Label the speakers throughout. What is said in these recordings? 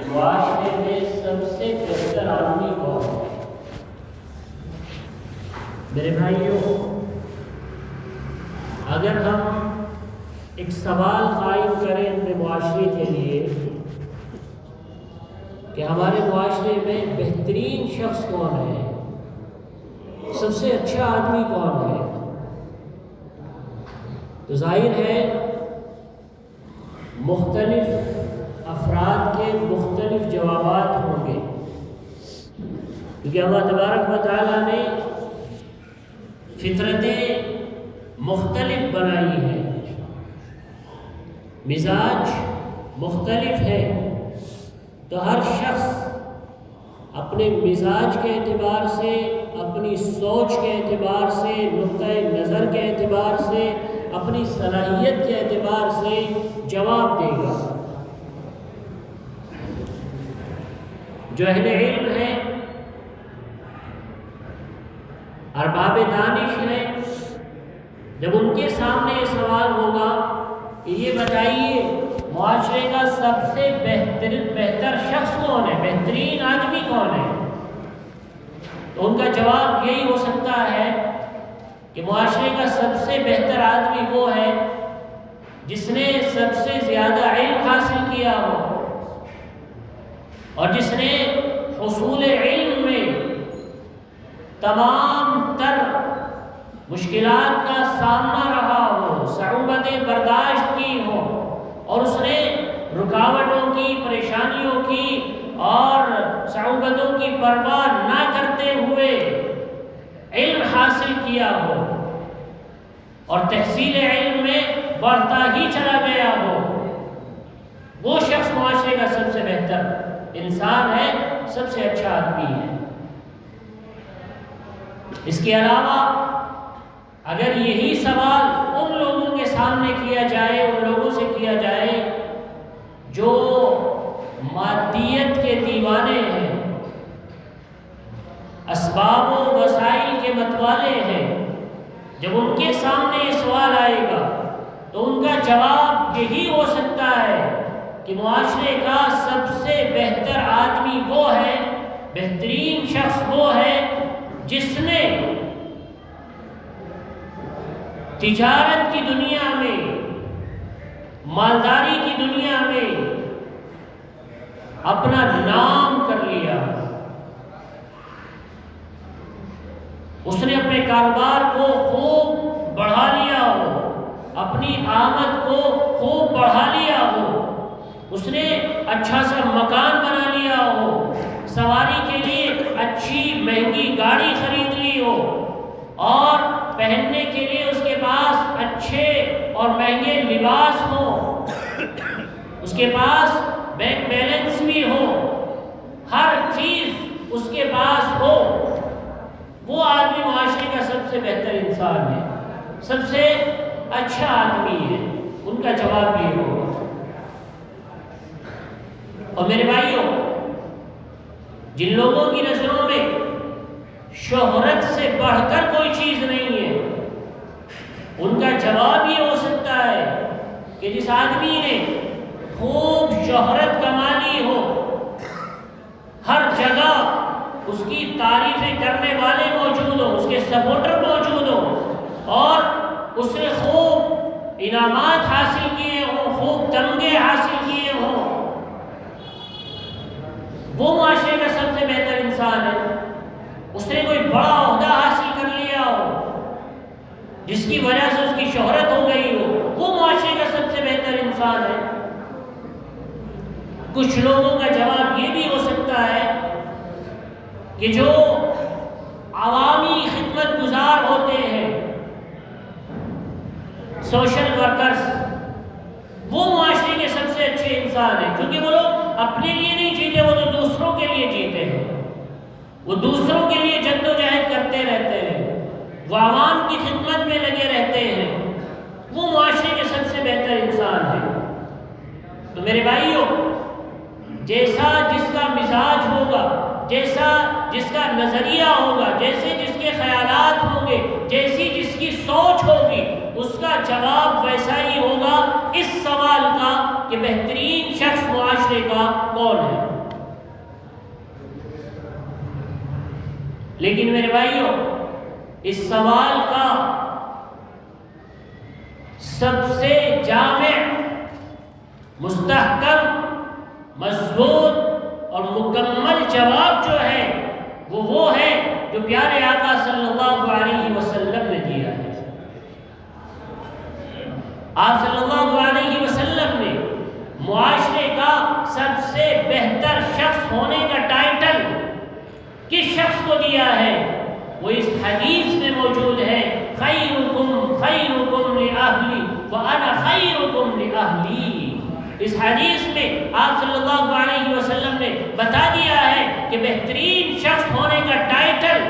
Speaker 1: معاشرے میں سب سے بہتر آدمی کون ہے؟ میرے بھائیوں، اگر ہم ایک سوال قائم کریں اپنے معاشرے کے لیے کہ ہمارے معاشرے میں بہترین شخص کون ہے، سب سے اچھا آدمی کون ہے، تو ظاہر ہے مختلف افراد کے مختلف جوابات ہوں گے، کیونکہ اللہ تبارک و تعالیٰ نے فطرتیں مختلف بنائی ہیں، مزاج مختلف ہے، تو ہر شخص اپنے مزاج کے اعتبار سے، اپنی سوچ کے اعتبار سے، نقطۂ نظر کے اعتبار سے، اپنی صلاحیت کے اعتبار سے جواب دے گا۔ جو اہل علم ہیں، ارباب دانش ہیں، جب ان کے سامنے یہ سوال ہوگا کہ یہ بتائیے معاشرے کا سب سے بہتر شخص کون ہے، بہترین آدمی کون ہے، تو ان کا جواب یہی ہو سکتا ہے کہ معاشرے کا سب سے بہتر آدمی وہ ہے جس نے سب سے زیادہ علم حاصل کیا ہو اور جس نے حصول علم میں تمام تر مشکلات کا سامنا رہا ہو، صعوبتیں برداشت کی ہوں، اور اس نے رکاوٹوں کی، پریشانیوں کی اور صعوبتوں کی پرواہ نہ کرتے ہوئے علم حاصل کیا ہو اور تحصیل علم میں بڑھتا ہی چلا گیا ہو، وہ شخص معاشرے کا سب سے بہتر انسان ہے، سب سے اچھا آدمی ہے۔ اس کے علاوہ اگر یہی سوال ان لوگوں کے سامنے کیا جائے، ان لوگوں سے کیا جائے جو مادیت کے دیوانے ہیں، اسباب و وسائل کے متوالے ہیں، جب ان کے سامنے یہ سوال آئے گا تو ان کا جواب یہی ہو سکتا ہے کہ معاشرے کا سب سے بہتر آدمی وہ ہے، بہترین شخص وہ ہے جس نے تجارت کی دنیا میں، مالداری کی دنیا میں اپنا نام کر لیا، اس نے اپنے کاروبار کو خوب بڑھا لیا ہو، اپنی آمد کو خوب بڑھا لیا ہو، اس نے اچھا سا مکان بنا لیا ہو، سواری کے لیے اچھی مہنگی گاڑی خرید لی ہو، اور پہننے کے لیے اس کے پاس اچھے اور مہنگے لباس ہوں، اس کے پاس بینک بیلنس بھی ہو، ہر چیز اس کے پاس ہو، وہ آدمی معاشرے کا سب سے بہتر انسان ہے، سب سے اچھا آدمی ہے۔ ان کا جواب یہ ہوگا۔ اور میرے بھائیوں، جن لوگوں کی نظروں میں شہرت سے بڑھ کر کوئی چیز نہیں ہے، ان کا جواب یہ ہو سکتا ہے کہ جس آدمی نے خوب شہرت کما لی ہو، ہر جگہ اس کی تعریفیں کرنے والے موجود ہوں، اس کے سپورٹر موجود ہوں، اور اس نے خوب انعامات حاصل کیے ہوں، خوب تمغے حاصل کیے ہوں، وہ معاشرے کا سب سے بہتر انسان ہے۔ اس نے کوئی بڑا عہدہ حاصل کر لیا ہو جس کی وجہ سے اس کی شہرت ہو گئی ہو، وہ معاشرے کا سب سے بہتر انسان ہے۔ کچھ لوگوں کا جواب یہ بھی ہو سکتا ہے کہ جو عوامی خدمت گزار ہوتے ہیں، سوشل ورکرز، وہ معاشرے کے سب سے اچھے انسان ہیں، کیونکہ وہ لوگ اپنے لیے نہیں جیتے، وہ تو دوسروں کے لیے جیتے ہیں، وہ دوسروں کے لیے جدوجہد کرتے رہتے ہیں، وہ عوام کی خدمت میں لگے رہتے ہیں، وہ معاشرے کے سب سے بہتر انسان ہیں۔ تو میرے بھائیوں، جیسا جس کا مزاج ہوگا، جیسا جس کا نظریہ ہوگا، جیسے جس کے خیالات ہوں گے، جیسی جس کی سوچ ہوگی، اس کا جواب ویسا ہی ہوگا اس سوال کا کہ بہترین شخص معاشرے کا کون ہے؟ لیکن میرے بھائیوں، اس سوال کا سب سے جامع، مستحکم، مضبوط اور مکمل جواب جو ہے وہ ہے جو پیارے آقا صلی اللہ علیہ وسلم نے دیا ہے۔ آپ صلی اللہ علیہ وسلم نے معاشرے کا سب سے بہتر شخص ہونے کا ٹائٹل کس شخص کو دیا ہے؟ وہ اس حدیث میں موجود ہے، خیرکم خیرکم لأہلی وأنا خیرکم لأہلی۔ اس حدیث میں آپ صلی اللہ علیہ وسلم نے بتا دیا ہے کہ بہترین شخص ہونے کا ٹائٹل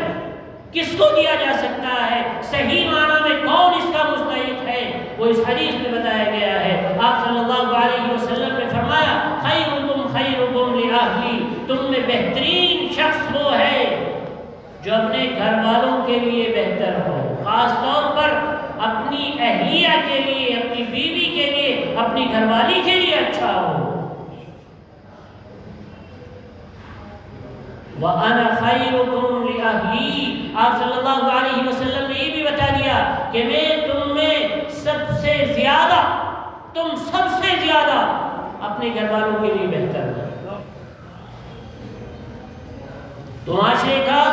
Speaker 1: کس کو دیا جا سکتا ہے، صحیح معنی میں کون اس کا مستحق ہے، وہ اس حدیث میں بتایا گیا ہے۔ آپ صلی اللہ علیہ وسلم نے فرمایا، خیرکم خیرکم لأہلی، تم میں بہترین شخص وہ ہے جو اپنے گھر والوں کے لیے بہتر ہو، خاص طور پر اپنی اہلیہ کے لیے، اپنی بیوی کے لیے، اپنی گھر والی کے لیے اچھا ہو۔ وَأَنَا خَيْرُكُمْ لِأَهْلِي، آپ صلی اللہ علیہ وسلم نے یہ بھی بتا دیا کہ میں تم میں سب سے زیادہ، تم سب سے زیادہ اپنے گھر والوں کے لیے بہتر ہو۔ تو معاشرے کا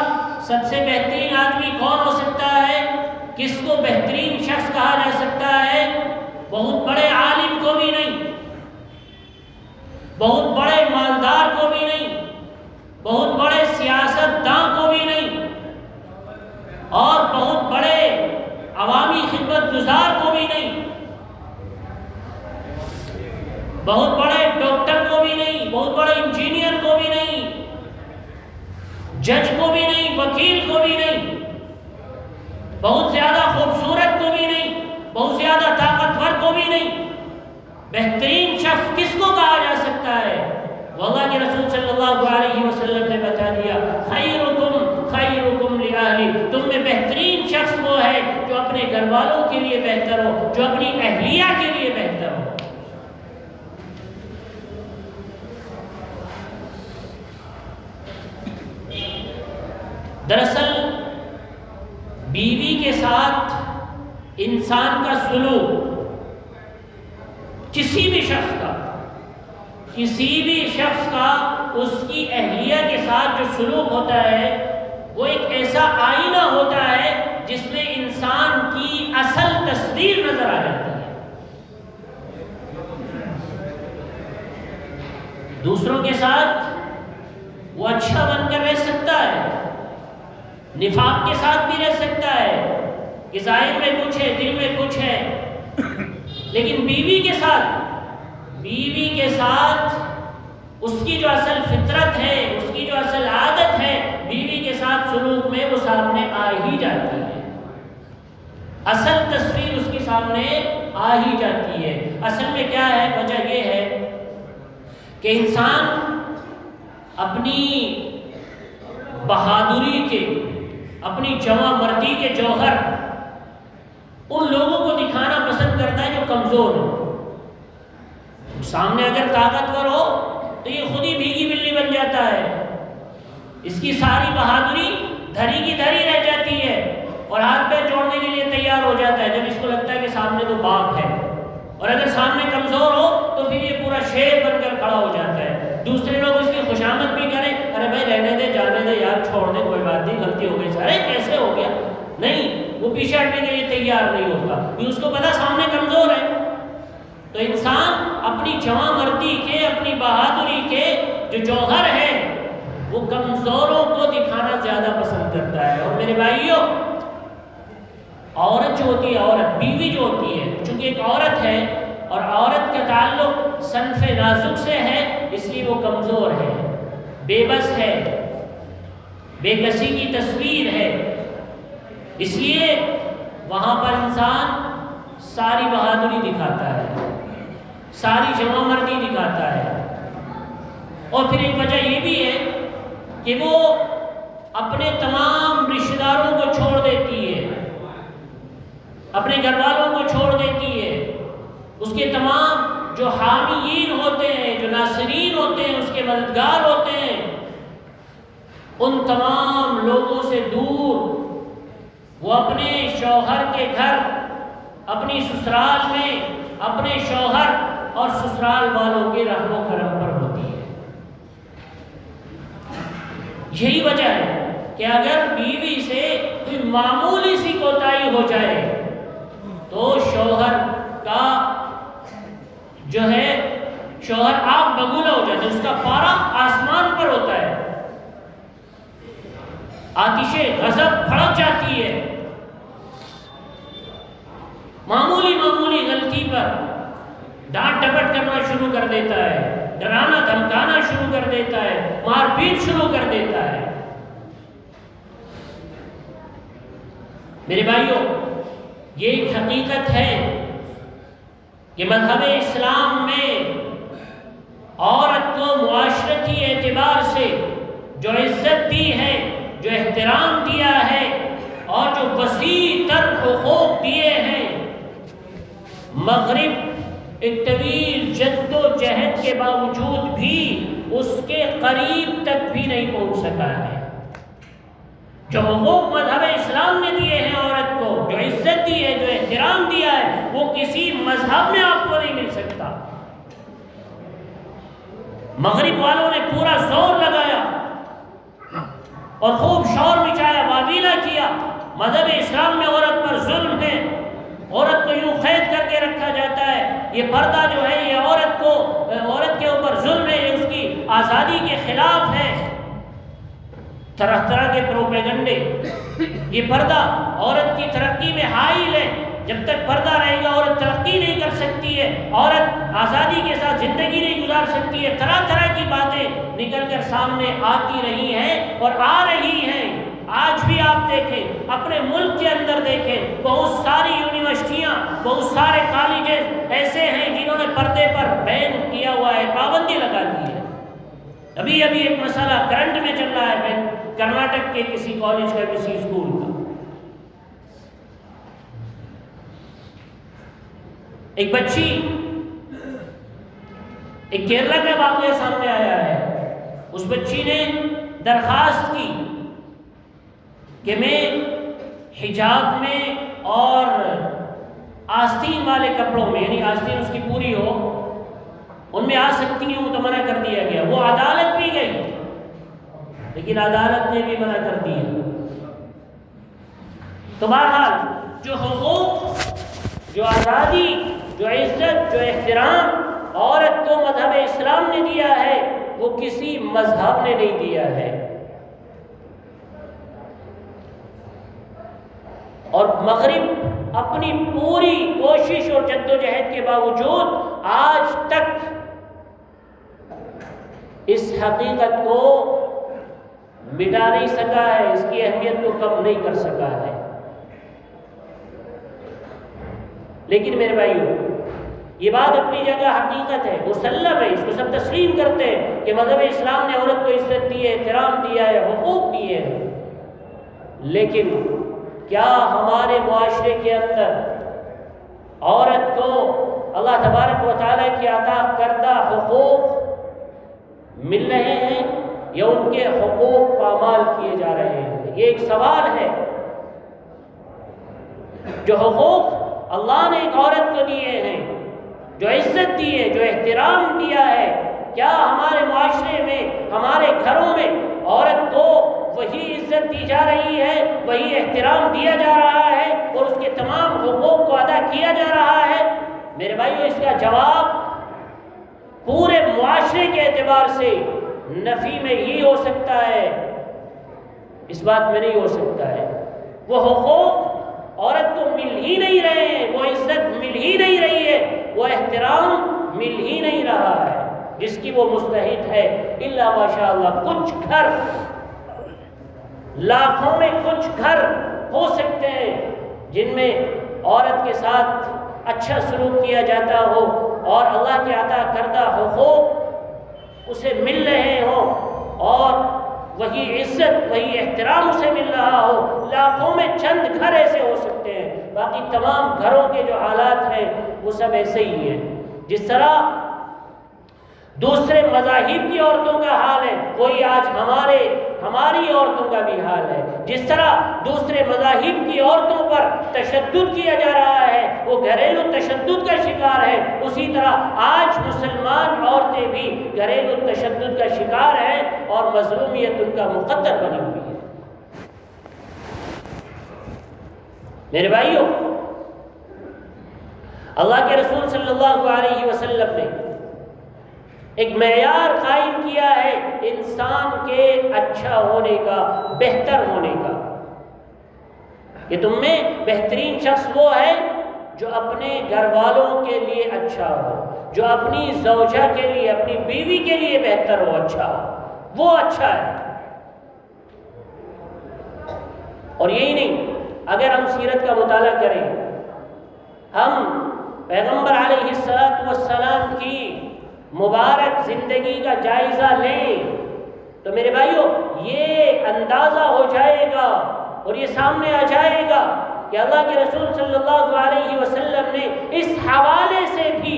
Speaker 1: سب سے بہترین آدمی کون ہو سکتا ہے؟ کس کو بہترین شخص کہا جا سکتا ہے؟ بہت بڑے عالم کو بھی نہیں، بہت بڑے مالدار کو بھی نہیں، بہت بڑے سیاست داں کو بھی نہیں، اور بہت بڑے عوامی خدمت گزار کو بھی نہیں، بہت بڑے ڈاکٹر کو بھی نہیں، بہت بڑے انجینئر کو بھی نہیں، جج کو بھی نہیں، وکیل کو بھی نہیں، بہت زیادہ خوبصورت کو بھی نہیں، بہت زیادہ طاقتور کو بھی نہیں۔ بہترین شخص کس کو کہا جا سکتا ہے؟ اللہ کے رسول صلی اللہ علیہ وسلم نے بتا دیا، خیرکم خیرکم لأہلی، تم میں بہترین شخص وہ ہے جو اپنے گھر والوں کے لیے بہتر ہو، جو اپنی اہلیہ کے لیے بہتر ہو۔ دراصل بیوی کے ساتھ انسان کا سلوک، کسی بھی شخص کا اس کی اہلیہ کے ساتھ جو سلوک ہوتا ہے وہ ایک ایسا آئینہ ہوتا ہے جس میں انسان کی اصل تصویر نظر آ جاتی ہے۔ دوسروں کے ساتھ وہ اچھا بن کر رہ سکتا ہے، نفاق کے ساتھ بھی رہ سکتا ہے کہ ظاہر میں کچھ ہے، دل میں کچھ ہے، لیکن بیوی کے ساتھ اس کی جو اصل فطرت ہے، اس کی جو اصل عادت ہے، بیوی کے ساتھ سلوک میں وہ سامنے آ ہی جاتی ہے، اصل تصویر اس کے سامنے آ ہی جاتی ہے۔ اصل میں کیا ہے؟ وجہ یہ ہے کہ انسان اپنی بہادری کے، اپنی جواں مردی کے جوہر ان لوگوں کو دکھانا پسند کرتا ہے جو کمزور ہو۔ سامنے اگر طاقتور ہو تو یہ خود ہی بھیگی بلی بن جاتا ہے، اس کی ساری بہادری دھری کی دھری رہ جاتی ہے اور ہاتھ پیر جوڑنے کے لیے تیار ہو جاتا ہے جب اس کو لگتا ہے کہ سامنے تو باپ ہے، اور اگر سامنے کمزور ہو تو پھر یہ پورا شیر بن کر کھڑا ہو جاتا ہے۔ دوسرے لوگ اس کی خوشامد بھی کریں، ارے بھائی رہنے دے، جانے دے یار، چھوڑ دے، کوئی بات نہیں، غلطی ہو گئی، ارے کیسے ہو گیا، نہیں، وہ پیچھے ہٹنے کے لیے تیار نہیں ہوتا، اس کو پتا سامنے کمزور ہے۔ تو انسان اپنی جواں مردی کے، اپنی بہادری کے جو جوہر ہے وہ کمزوروں کو دکھانا زیادہ پسند کرتا ہے۔ اور میرے بھائیوں، عورت جو ہوتی ہے، عورت بیوی جو ہوتی ہے، چونکہ ایک عورت ہے اور عورت کا تعلق صنف نازک سے ہے، اس لیے وہ کمزور ہے، بے بس ہے، بے کسی کی تصویر ہے، اس لیے وہاں پر انسان ساری بہادری دکھاتا ہے، ساری جواں مردی دکھاتا ہے۔ اور پھر ایک وجہ یہ بھی ہے کہ وہ اپنے تمام رشتہ داروں کو چھوڑ دیتی ہے، اپنے گھر والوں کو چھوڑ دیتی ہے، اس کے تمام جو حامیین ہوتے ہیں، جو مددگار ہوتے ہیں ان تمام لوگوں سے دور وہ اپنے شوہر کے گھر، اپنی سسرال میں اپنے شوہر اور سسرال والوں کے رحم و کرم پر ہوتی ہے۔ یہی وجہ ہے کہ اگر بیوی سے کوئی معمولی سی کوتاہی ہو جائے تو شوہر کا جو ہے شوہر آگ بگولا ہو جاتا ہے، اس کا پارا آسمان پر ہوتا ہے، آتش غضب بھڑک جاتی ہے۔ معمولی غلطی پر ڈانٹ ڈپٹ کرنا شروع کر دیتا ہے، ڈرانا دھمکانا شروع کر دیتا ہے، مار پیٹ شروع کر دیتا ہے۔ میرے بھائیوں، یہ ایک حقیقت ہے کہ مذہب اسلام میں عورت کو معاشرتی اعتبار سے جو عزت دی ہے، جو احترام دیا ہے اور جو وسیع تر حقوق دیے ہیں، مغرب ایک طویل جد و جہد کے باوجود بھی اس کے قریب تک بھی نہیں پہنچ سکا ہے۔ جو حقوق مذہب اسلام نے دیے ہیں عورت کو، جو عزت دی ہے، جو احترام دیا ہے، وہ کسی مذہب میں آپ کو نہیں مل سکتا۔ مغرب والوں نے پورا زور لگایا اور خوب شور مچایا، واویلا کیا، مذہب اسلام میں عورت پر ظلم ہے، عورت کو یوں قید کر کے رکھا جاتا ہے، یہ پردہ جو ہے یہ عورت کے اوپر ظلم ہے، یہ اس کی آزادی کے خلاف ہے۔ طرح طرح کے پروپیگنڈے، یہ پردہ عورت کی ترقی میں حائل ہے، جب تک پردہ رہے گا عورت ترقی نہیں کر سکتی ہے، عورت آزادی کے ساتھ زندگی نہیں گزار سکتی ہے۔ طرح طرح کی باتیں نکل کر سامنے آتی رہی ہیں اور آ رہی ہیں۔ آج بھی آپ دیکھیں، اپنے ملک کے اندر دیکھیں، بہت ساری یونیورسٹیاں، بہت سارے کالجز ایسے ہیں جنہوں نے پردے پر بین کیا ہوا ہے، پابندی لگا دی ہے۔ ابھی ایک مسئلہ کرنٹ میں چل رہا ہے کرناٹک کے کسی کالج کا، کسی اسکول کا۔ ایک بچی، ایک کیرلا کا واقعہ سامنے آیا ہے، اس بچی نے درخواست کی کہ میں حجاب میں اور آستین والے کپڑوں میں، یعنی آستین اس کی پوری ہو، ان میں آ سکتی ہوں، تو منع کر دیا گیا۔ وہ عدالت بھی گئی لیکن عدالت نے بھی منع کر دیا۔ تو بہرحال جو حقوق، جو آزادی، جو عزت، جو احترام عورت کو مذہب اسلام نے دیا ہے، وہ کسی مذہب نے نہیں دیا ہے۔ اور مغرب اپنی پوری کوشش اور جد و جہد کے باوجود آج تک اس حقیقت کو مٹا نہیں سکا ہے، اس کی اہمیت کو کم نہیں کر سکا ہے۔ لیکن میرے بھائیوں، یہ بات اپنی جگہ حقیقت ہے، مسلم ہے، اس کو سب تسلیم کرتے ہیں کہ مذہب اسلام نے عورت کو عزت دی ہے، احترام دیا ہے، حقوق دیے ہیں۔ لیکن کیا ہمارے معاشرے کے اندر عورت کو اللہ تبارک و تعالیٰ کی عطا کردہ حقوق مل رہے ہیں یا ان کے حقوق پامال کیے جا رہے ہیں؟ یہ ایک سوال ہے۔ جو حقوق اللہ نے ایک عورت کو دیے ہیں، جو عزت دی ہے، جو احترام دیا ہے، کیا ہمارے معاشرے میں، ہمارے گھروں میں عورت کو وہی عزت دی جا رہی ہے، وہی احترام دیا جا رہا ہے اور اس کے تمام حقوق کو ادا کیا جا رہا ہے؟ میرے بھائیو، اس کا جواب پورے معاشرے کے اعتبار سے نفی میں ہی ہو سکتا ہے، اس بات میں نہیں ہو سکتا ہے۔ وہ حقوق عورت کو مل ہی نہیں رہے ہیں، وہ عزت مل ہی نہیں رہی ہے، وہ احترام مل ہی نہیں رہا ہے جس کی وہ مستحق ہے، الا ماشاءاللہ کچھ گھر، لاکھوں میں کچھ گھر ہو سکتے ہیں جن میں عورت کے ساتھ اچھا سلوک کیا جاتا ہو اور اللہ کے عطا کردہ حقوق اسے مل رہے ہوں اور وہی عزت، وہی احترام اسے مل رہا ہو۔ لاکھوں میں چند گھر ایسے ہو سکتے ہیں، باقی تمام گھروں کے جو حالات ہیں وہ سب ایسے ہی ہیں۔ جس طرح دوسرے مذاہب کی عورتوں کا حال ہے، وہی آج ہماری عورتوں کا بھی حال ہے۔ جس طرح دوسرے مذاہب کی عورتوں پر تشدد کیا جا رہا ہے، وہ گھریلو تشدد کا شکار ہے، اسی طرح آج مسلمان عورتیں بھی گھریلو تشدد کا شکار ہیں اور مظلومیت ان کا مقدر بنی ہوئی ہے۔ میرے بھائیوں، اللہ کے رسول صلی اللہ علیہ وسلم نے ایک معیار قائم کیا ہے انسان کے اچھا ہونے کا، بہتر ہونے کا، کہ تم میں بہترین شخص وہ ہے جو اپنے گھر والوں کے لیے اچھا ہو، جو اپنی زوجہ کے لیے، اپنی بیوی کے لیے بہتر ہو، اچھا ہو، وہ اچھا ہے۔ اور یہی نہیں، اگر ہم سیرت کا مطالعہ کریں، ہم پیغمبر علیہ السلام کی مبارک زندگی کا جائزہ لیں تو میرے بھائیوں یہ اندازہ ہو جائے گا اور یہ سامنے آ جائے گا کہ اللہ کے رسول صلی اللہ علیہ وسلم نے اس حوالے سے بھی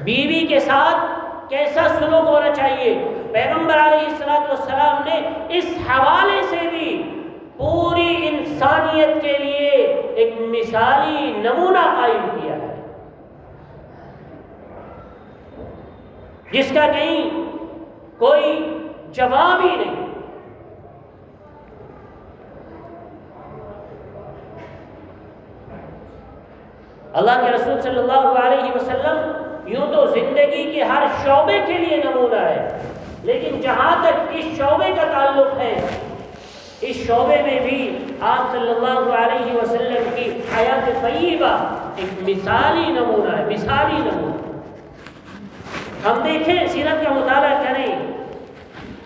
Speaker 1: بیوی کے ساتھ کیسا سلوک ہونا چاہیے، پیغمبر علیہ السلام نے اس حوالے سے بھی پوری انسانیت کے لیے ایک مثالی نمونہ قائم کیا ہے، جس کا کہیں کوئی جواب ہی نہیں۔ اللہ کے رسول صلی اللہ علیہ وسلم یوں تو زندگی کے ہر شعبے کے لیے نمونہ ہے، لیکن جہاں تک اس شعبے کا تعلق ہے، اس شعبے میں بھی آپ صلی اللہ علیہ وسلم کی حیات طیبہ ایک مثالی نمونہ ہے، مثالی نمونہ۔ ہم دیکھیں، سیرت کا مطالعہ کریں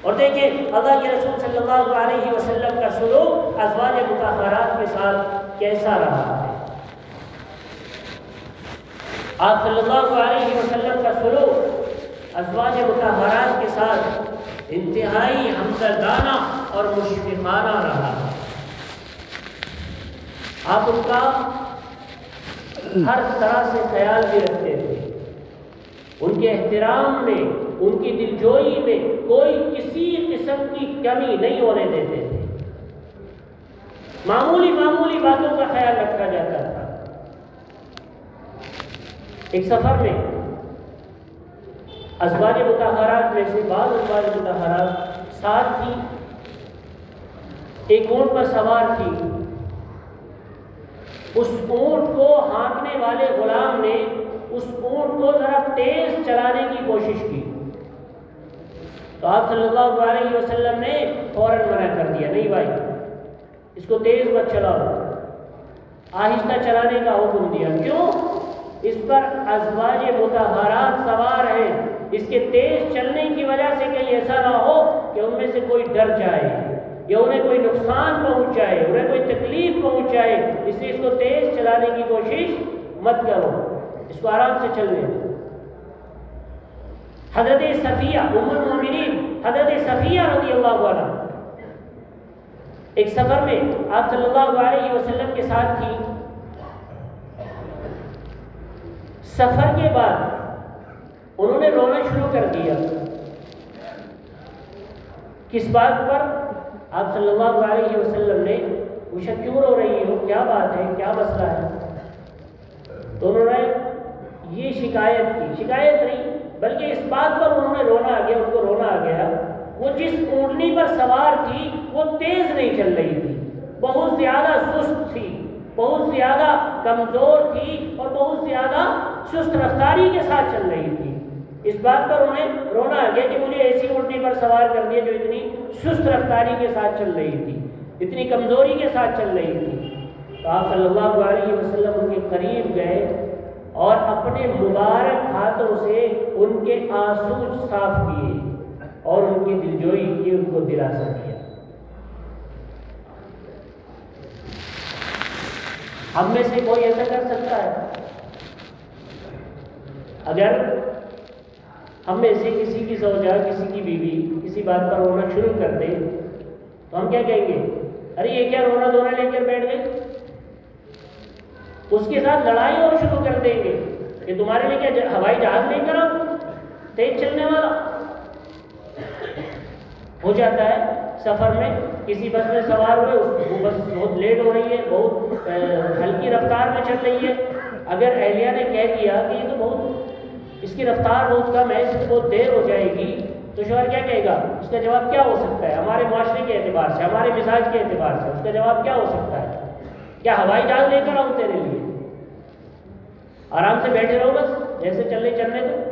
Speaker 1: اور دیکھیں اللہ کے رسول صلی اللہ علیہ وسلم کا سلوک ازواج مطہرات کے ساتھ کیسا رہا ہے۔ آپ صلی اللہ علیہ وسلم کا سلوک ازواج مطہرات کے ساتھ انتہائی ہمدردانہ اور مشفقانہ رہا۔ آپ ان کا ہر طرح سے خیال بھی رکھتے تھے، ان کے احترام میں، ان کی دلجوئی میں کوئی کسی قسم کی کمی نہیں ہونے دیتے تھے، معمولی باتوں کا خیال رکھا جاتا تھا۔ ایک سفر میں ازواج مطہرات میں سے بعض ازواج مطہرات ساتھ تھی، ایک اونٹ پر سوار تھی، اس اونٹ کو ہانکنے والے غلام نے اس اونٹ کو ذرا تیز چلانے کی کوشش کی تو آپ صلی اللہ علیہ وسلم نے فوراً منع کر دیا، نہیں بھائی اس کو تیز مت چلاؤ، آہستہ چلانے کا حکم دیا۔ کیوں؟ اس پر ازواج مطہرات سوار ہیں، اس کے تیز چلنے کی وجہ سے کہیں ایسا نہ ہو کہ ان میں سے کوئی ڈر جائے یا انہیں کوئی نقصان پہنچ جائے، انہیں کوئی تکلیف پہنچ جائے، اس لیے اس کو تیز چلانے کی کوشش مت کرو، اس کو آرام سے چلنے دو۔ حضرت صفیہ ام المؤمنین، حضرت صفیہ رضی اللہ عنہ ایک سفر میں آپ صلی اللہ علیہ وسلم کے ساتھ تھی۔ سفر کے بعد انہوں نے رونا شروع کر دیا۔ کس بات پر؟ آپ صلی اللہ علیہ وسلم نے پوچھا کیوں رو رہی ہو، کیا بات ہے، کیا مسئلہ ہے؟ تو انہوں نے یہ شکایت کی، شکایت نہیں بلکہ اس بات پر انہوں نے رونا آ گیا، ان کو رونا آ گیا، وہ جس اونٹنی پر سوار تھی وہ تیز نہیں چل رہی تھی، بہت زیادہ سست تھی، بہت زیادہ کمزور تھی اور بہت زیادہ سست رفتاری کے ساتھ چل رہی تھی۔ اس بات پر انہیں رونا آ گیا کہ مجھے ایسی اونٹنی پر سوار کر دیا جو اتنی سست رفتاری کے ساتھ چل رہی تھی، اتنی کمزوری کے ساتھ چل رہی تھی۔ تو آپ صلی اللہ علیہ وسلم ان کے قریب گئے اور اپنے مبارک ہاتھوں سے ان کے آنسو صاف کیے اور ان کی دلجوئی کی، ان کو دلاسا دیا۔ ہم میں سے کوئی ایسا کر سکتا ہے؟ اگر ہم میں سے کسی کی زوجہ، کسی کی بیوی کسی بات پر رونا شروع کر دے تو ہم کیا کہیں گے؟ ارے یہ کیا رونا دھونا لے کر بیٹھ گئے؟ اس کے ساتھ لڑائی اور شروع کر دیں گے کہ تمہارے لیے کیا ہوائی جہاز لے کر آؤ، تیز چلنے والا ہو جاتا ہے سفر میں، کسی بس میں سوار ہوئے، وہ بس بہت لیٹ ہو رہی ہے، بہت ہلکی رفتار میں چل رہی ہے، اگر اہلیہ نے کہہ دیا کہ یہ تو بہت اس کی رفتار بہت کم ہے، اس سے بہت دیر ہو جائے گی، تو شوہر کیا کہے گا؟ اس کا جواب کیا ہو سکتا ہے؟ ہمارے معاشرے کے اعتبار سے، ہمارے مزاج کے اعتبار سے اس کا جواب کیا ہو سکتا ہے؟ کیا ہوائی جہاز لے کر آؤں تیرے لیے؟ آرام سے بیٹھے رہو بس جیسے چلنے دو۔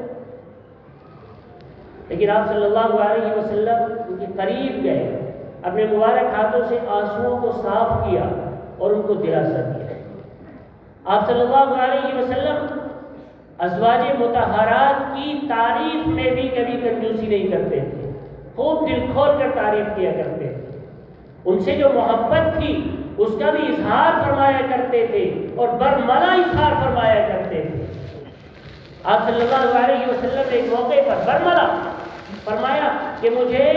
Speaker 1: لیکن آپ صلی اللہ علیہ وسلم ان کے قریب گئے، اپنے مبارک ہاتھوں سے آنسوؤں کو صاف کیا اور ان کو دلاسا دیا۔ آپ صلی اللہ علیہ وسلم ازواج مطہرات کی تعریف میں بھی کبھی کنجوسی نہیں کرتے تھے، خوب دل کھول کر تعریف کیا کرتے تھے، ان سے جو محبت تھی اس کا بھی اظہار فرمایا کرتے تھے اور برملا اظہار فرمایا کرتے تھے۔ آپ صلی اللہ علیہ وسلم نے ایک موقع پر برملا فرمایا کہ مجھے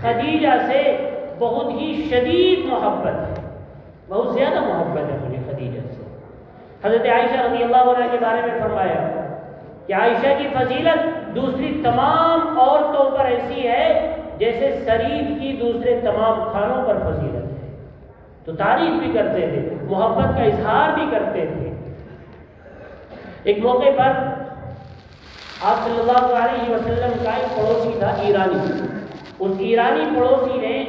Speaker 1: خدیجہ سے بہت ہی شدید محبت ہے، بہت زیادہ محبت ہے مجھے خدیجہ سے۔ حضرت عائشہ رضی اللہ عنہ کے بارے میں فرمایا کہ عائشہ کی فضیلت دوسری تمام عورتوں پر ایسی ہے جیسے سرید کی دوسرے تمام کھانوں پر فضیلت ہے۔ تو تعریف بھی کرتے تھے، محبت کا اظہار بھی کرتے تھے۔ ایک موقع پر آپ صلی اللہ علیہ وسلم کا ایک پڑوسی تھا ایرانی، اس ایرانی پڑوسی نے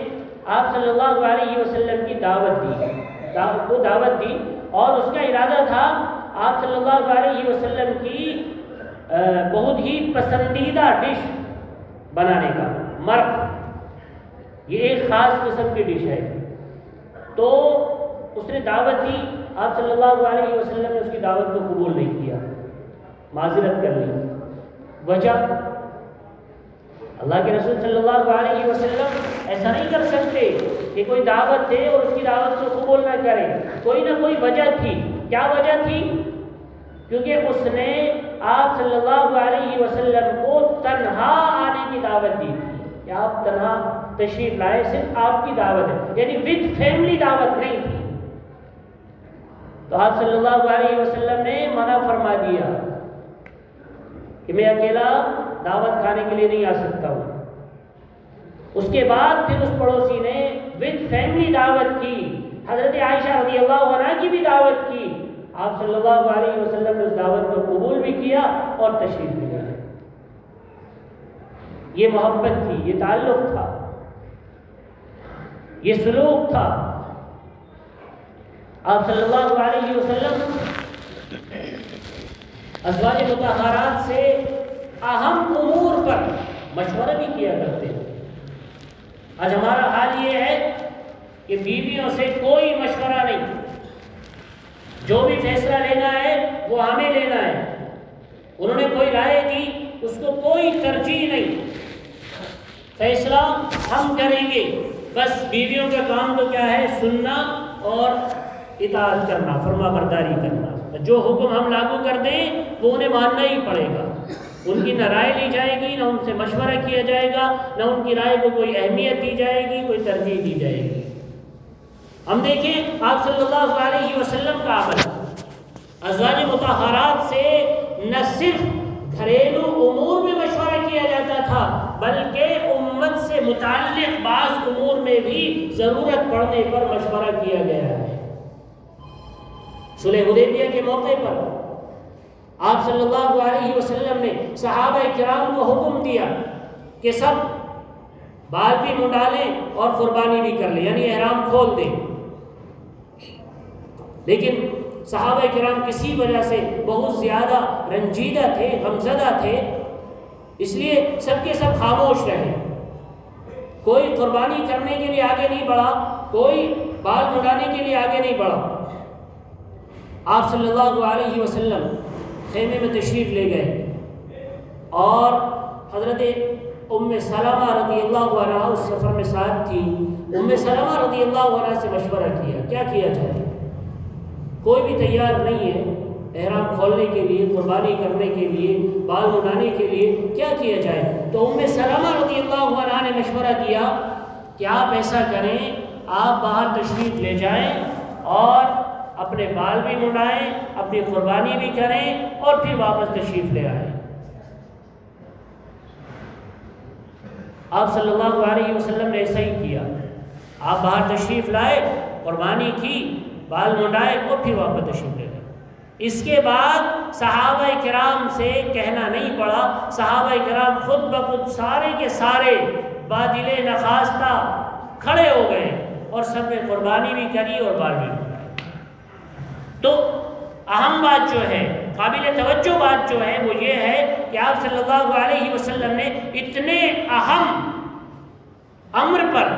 Speaker 1: آپ صلی اللہ علیہ وسلم کی دعوت دی اور اس کا ارادہ تھا آپ صلی اللہ علیہ وسلم کی بہت ہی پسندیدہ ڈش بنانے کا، مرق، یہ ایک خاص قسم کی ڈش ہے۔ تو اس نے دعوت دی، آپ صلی اللہ علیہ وسلم نے اس کی دعوت کو قبول نہیں کیا، معذرت کر لی۔ وجہ اللہ کے رسول صلی اللہ علیہ وسلم ایسا نہیں کر سکتے کہ کوئی دعوت دے اور اس کی دعوت کو قبول نہ کرے، کوئی نہ کوئی وجہ تھی۔ کیا وجہ تھی؟ کیونکہ اس نے آپ صلی اللہ علیہ وسلم کو تنہا آنے کی دعوت دی تھی کہ آپ تنہا تشریف لائے، صرف آپ کی دعوت ہے، یعنی وتھ فیملی دعوت نہیں تھی۔ تو آپ صلی اللہ علیہ وسلم نے منع فرما دیا کہ میں اکیلا دعوت کھانے کے لیے نہیں آ سکتا ہوں۔ اس کے بعد پھر اس پڑوسی نے وتھ فیملی دعوت کی، حضرت عائشہ رضی اللہ عنہ کی بھی دعوت کی۔ آپ صلی اللہ علیہ وسلم نے اس دعوت کو قبول بھی کیا اور تشریف بھی لے گئے۔ یہ محبت تھی، یہ تعلق تھا، یہ سلوک تھا۔ آپ صلی اللہ علیہ وسلم ازواج مطہرات سے اہم امور پر مشورہ بھی کیا کرتے ہیں۔ آج ہمارا حال یہ ہے کہ بیویوں سے کوئی مشورہ نہیں، جو بھی فیصلہ لینا ہے وہ ہمیں لینا ہے، انہوں نے کوئی رائے دی اس کو کوئی ترجیح نہیں، فیصلہ ہم کریں گے، بس بیویوں کا کام تو کیا ہے؟ سننا اور اطاعت کرنا، فرما برداری کرنا۔ جو حکم ہم لاگو کر دیں وہ انہیں ماننا ہی پڑے گا، ان کی نہ رائے لی جائے گی، نہ ان سے مشورہ کیا جائے گا، نہ ان کی رائے کو کوئی اہمیت دی جائے گی، کوئی ترجیح دی جائے گی۔ ہم دیکھیں آپ صلی اللہ علیہ وسلم کا عمل، ازواج مطہرات سے نہ صرف گھریلو امور میں مشورہ کیا جاتا تھا بلکہ امت سے متعلق بعض امور میں بھی ضرورت پڑنے پر مشورہ کیا گیا ہے۔ صلح حدیبیہ کے موقع پر آپ صلی اللہ علیہ وسلم نے صحابہ کرام کو حکم دیا کہ سب بال بھی منڈالیں اور قربانی بھی کر لیں، یعنی احرام کھول دیں۔ لیکن صحابہ کرام کسی وجہ سے بہت زیادہ رنجیدہ تھے، غمزدہ تھے، اس لیے سب کے سب خاموش رہے، کوئی قربانی کرنے کے لیے آگے نہیں بڑھا، کوئی بال منڈانے کے لیے آگے نہیں بڑھا۔ آپ صلی اللہ علیہ وسلم خیمے میں تشریف لے گئے اور حضرت ام سلمہ رضی اللہ عنہ اس سفر میں ساتھ تھی۔ ام سلمہ رضی اللہ عنہ سے مشورہ کیا کیا جائے؟ کوئی بھی تیار نہیں ہے احرام کھولنے کے لیے، قربانی کرنے کے لیے، بال منڈانے کے لیے، کیا کیا جائے؟ تو ام سلمہ رضی اللہ عنہ نے مشورہ دیا کہ آپ ایسا کریں، آپ باہر تشریف لے جائیں اور اپنے بال بھی منڈائیں، اپنی قربانی بھی کریں اور پھر واپس تشریف لے آئیں۔ آپ صلی اللہ علیہ وسلم نے ایسا ہی کیا. آپ باہر تشریف لائے، قربانی کی، بال منڈائے اور پھر واپس تشریف لے گئے. اس کے بعد صحابہ کرام سے کہنا نہیں پڑا، صحابہ کرام خود بخود سارے کے سارے بادل نخواستہ کھڑے ہو گئے اور سب نے قربانی بھی کری اور بال بھی منڈائے. تو اہم بات جو ہے، قابل توجہ بات جو ہے وہ یہ ہے کہ آپ صلی اللہ علیہ وسلم نے اتنے اہم امر پر،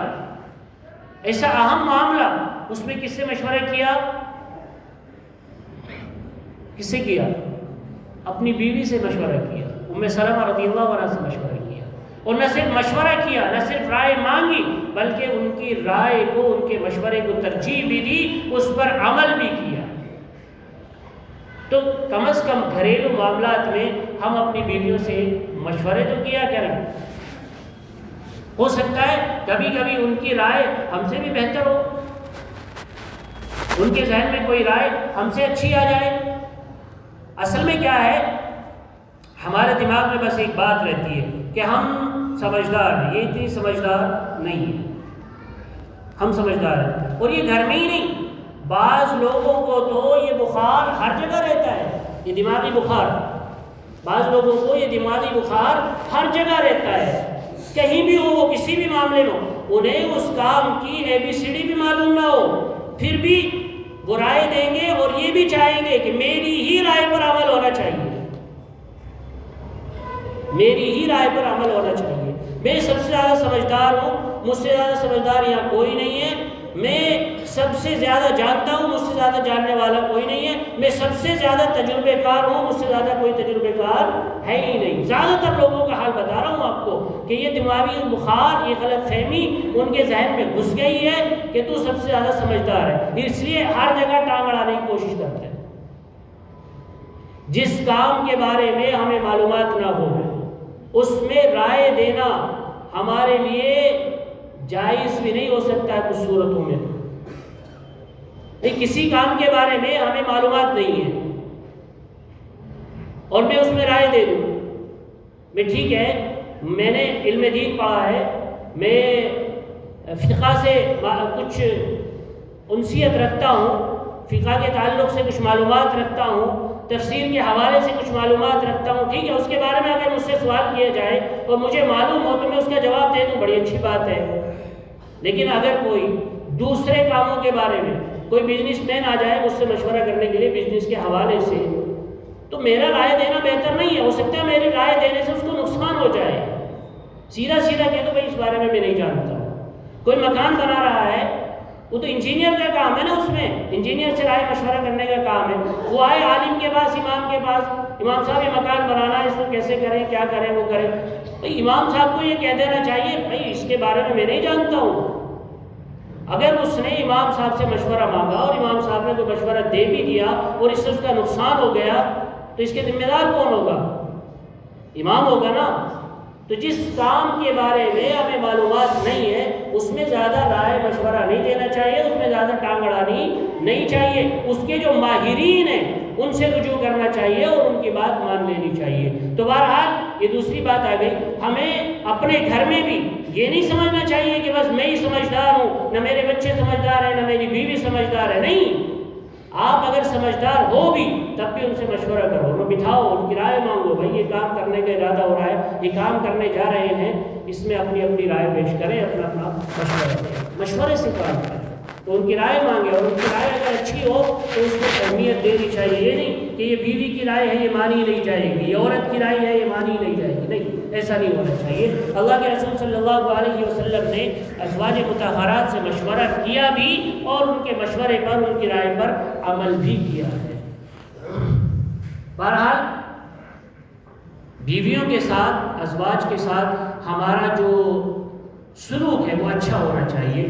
Speaker 1: ایسا اہم معاملہ، اس میں کس سے مشورہ کیا؟ کس سے کیا؟ اپنی بیوی سے مشورہ کیا، ام سلمہ رضی اللہ عنہ سے مشورہ کیا. اور نہ صرف مشورہ کیا، نہ صرف رائے مانگی، بلکہ ان کی رائے کو، ان کے مشورے کو ترجیح بھی دی، اس پر عمل بھی کیا. تو کم از کم گھریلو معاملات میں ہم اپنی بیویوں سے مشورے تو کیا کریں. ہو سکتا ہے کبھی کبھی ان کی رائے ہم سے بھی بہتر ہو، ان کے ذہن میں کوئی رائے ہم سے اچھی آ جائے. اصل میں کیا ہے، ہمارے دماغ میں بس ایک بات رہتی ہے کہ ہم سمجھدار ہیں، یہ اتنی سمجھدار نہیں ہے، ہم سمجھدار ہیں. اور یہ گھر میں ہی نہیں، بعض لوگوں کو تو یہ بخار ہر جگہ رہتا ہے، یہ دماغی بخار. بعض لوگوں کو یہ دماغی بخار ہر جگہ رہتا ہے، کہیں بھی ہو، وہ کسی بھی معاملے میں ہو، انہیں اس کام کی ABCD بھی معلوم نہ ہو، پھر بھی وہ رائے دیں گے اور یہ بھی چاہیں گے کہ میری ہی رائے پر عمل ہونا چاہیے، میری ہی رائے پر عمل ہونا چاہیے. میں سب سے زیادہ سمجھدار ہوں، مجھ سے زیادہ سمجھدار یہاں کوئی نہیں ہے. میں سب سے زیادہ جانتا ہوں، مجھ سے زیادہ جاننے والا کوئی نہیں ہے. میں سب سے زیادہ تجربے کار ہوں، مجھ سے زیادہ کوئی تجربے کار ہے ہی نہیں. زیادہ تر لوگوں کا حال بتا رہا ہوں آپ کو کہ یہ دماغی بخار، یہ غلط فہمی ان کے ذہن میں گھس گئی ہے کہ تو سب سے زیادہ سمجھدار ہے، اس لیے ہر جگہ ٹانگ اڑانے کی کوشش کرتے ہیں. جس کام کے بارے میں ہمیں معلومات نہ ہو اس میں رائے دینا ہمارے لیے جائز بھی نہیں ہو سکتا ہے کچھ صورتوں میں. کسی کام کے بارے میں ہمیں معلومات نہیں ہے اور میں اس میں رائے دے دوں، میں ٹھیک ہے، میں نے علم دین پڑھا ہے، میں فقہ سے کچھ انسیت رکھتا ہوں، فقہ کے تعلق سے کچھ معلومات رکھتا ہوں، تفسیر کے حوالے سے کچھ معلومات رکھتا ہوں، ٹھیک ہے. اس کے بارے میں اگر مجھ سے سوال کیا جائے اور مجھے معلوم ہو تو میں اس کا جواب دے دوں، بڑی اچھی بات ہے. لیکن اگر کوئی دوسرے کاموں کے بارے میں، کوئی بزنس مین آ جائے مجھ سے مشورہ کرنے کے لیے بزنس کے حوالے سے، تو میرا رائے دینا بہتر نہیں ہے. ہو سکتا ہے میری رائے دینے سے اس کو نقصان ہو جائے. سیدھا سیدھا کہہ دو بھائی اس بارے میں نہیں جانتا. کوئی مکان بنا رہا ہے، وہ تو انجینئر کا کام ہے نا، اس میں انجینئر سے رائے مشورہ کرنے کا کام ہے. وہ آئے عالم کے پاس، امام کے پاس، امام صاحب یہ مکان بنانا ہے، اس کو کیسے کریں، کیا کریں، وہ کریں. بھائی امام صاحب کو یہ کہہ دینا چاہیے بھائی اس کے بارے میں نہیں جانتا ہوں. اگر اس نے امام صاحب سے مشورہ مانگا اور امام صاحب نے کوئی مشورہ دے بھی دیا اور اس سے اس کا نقصان ہو گیا تو اس کے ذمہ دار کون ہوگا؟ امام ہوگا نا. تو جس کام کے بارے میں ہمیں معلومات نہیں ہے اس میں زیادہ رائے مشورہ نہیں دینا چاہیے، اس میں زیادہ ٹانگ اڑانی نہیں چاہیے. اس کے جو ماہرین ہیں ان سے رجوع کرنا چاہیے اور ان کی بات مان لینی چاہیے. تو بہرحال یہ دوسری بات آ گئی، ہمیں اپنے گھر میں بھی یہ نہیں سمجھنا چاہیے کہ بس میں ہی سمجھدار ہوں، نہ میرے بچے سمجھدار ہیں، نہ میری بیوی سمجھدار ہے. نہیں، آپ اگر سمجھدار ہو بھی تب بھی ان سے مشورہ کرو، انہیں بٹھاؤ، ان کی رائے مانگو. بھائی یہ کام کرنے کا ارادہ ہو رہا ہے، یہ کام کرنے جا رہے ہیں، اس میں اپنی اپنی رائے پیش کریں، اپنا اپنا مشورہ کریں، مشورے سے کام کریں. تو ان کی رائے مانگے اور ان کی رائے اگر اچھی ہو تو اس کو اہمیت دینی چاہیے. یہ نہیں کہ یہ بیوی کی رائے ہے یہ مانی نہیں جائے گی، یہ عورت کی رائے ہے یہ مانی نہیں جائے گی. نہیں، ایسا نہیں ہونا چاہیے. اللہ کے رسول صلی اللہ علیہ وسلم نے ازواج مطہرات سے مشورہ کیا بھی اور ان کے مشورے پر، ان کی رائے پر عمل بھی کیا ہے. بہرحال بیویوں کے ساتھ، ازواج کے ساتھ ہمارا جو سلوک ہے وہ اچھا ہونا چاہیے.